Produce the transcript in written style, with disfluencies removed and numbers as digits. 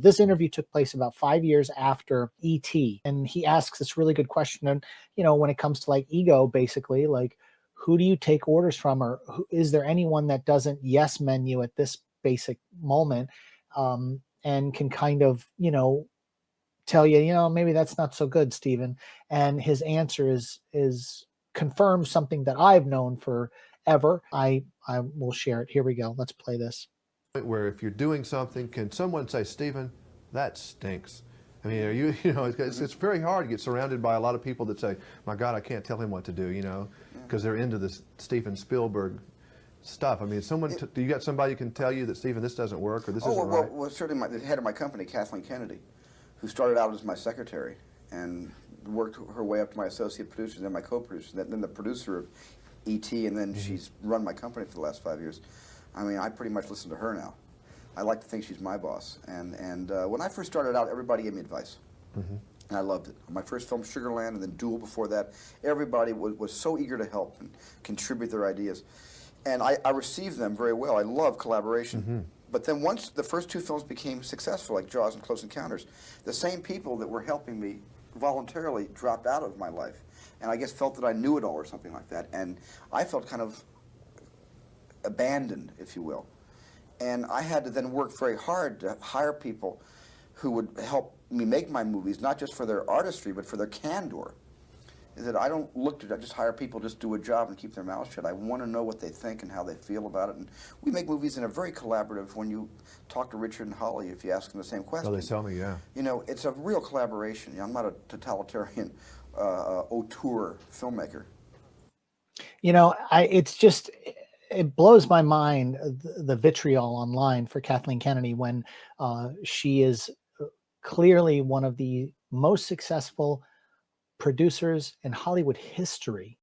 This interview took place about 5 years after E.T., and he asks this really good question. And, when it comes to like ego, basically, like, who do you take orders from, or is there anyone that doesn't yes men you at this basic moment, and can kind of, tell you, maybe that's not so good, Stephen. And his answer is confirms something that I've known forever. I will share it. Here we go. Let's play this. Where if you're doing something, can someone say, Stephen, that stinks? I mean, it's very hard to get surrounded by a lot of people that say, my God, I can't tell him what to do, because they're into this Steven Spielberg stuff. I mean, do you got somebody who can tell you that, Stephen, this doesn't work, or this isn't right? Well, certainly the head of my company, Kathleen Kennedy, who started out as my secretary and worked her way up to my associate producer, then my co-producer, then the producer of E.T., and then she's run my company for the last 5 years. I mean, I pretty much listen to her now. I like to think she's my boss. And when I first started out, everybody gave me advice. And I loved it. My first film, Sugarland, and then Duel before that, everybody was so eager to help and contribute their ideas. And I received them very well. I love collaboration. But then once the first two films became successful, like Jaws and Close Encounters, the same people that were helping me voluntarily dropped out of my life. And I guess felt that I knew it all or something like that. And I felt kind of abandoned, if you will. And I had to then work very hard to hire people who would help me make my movies, not just for their artistry, but for their candor. Is that I don't look to just hire people, just do a job and keep their mouths shut. I want to know what they think and how they feel about it. And we make movies in a very collaborative. When you talk to Richard and Holly, if you ask them the same question. Oh, they tell me, yeah. It's a real collaboration. I'm not a totalitarian auteur filmmaker. It blows my mind, the vitriol online for Kathleen Kennedy, when she is clearly one of the most successful producers in Hollywood history.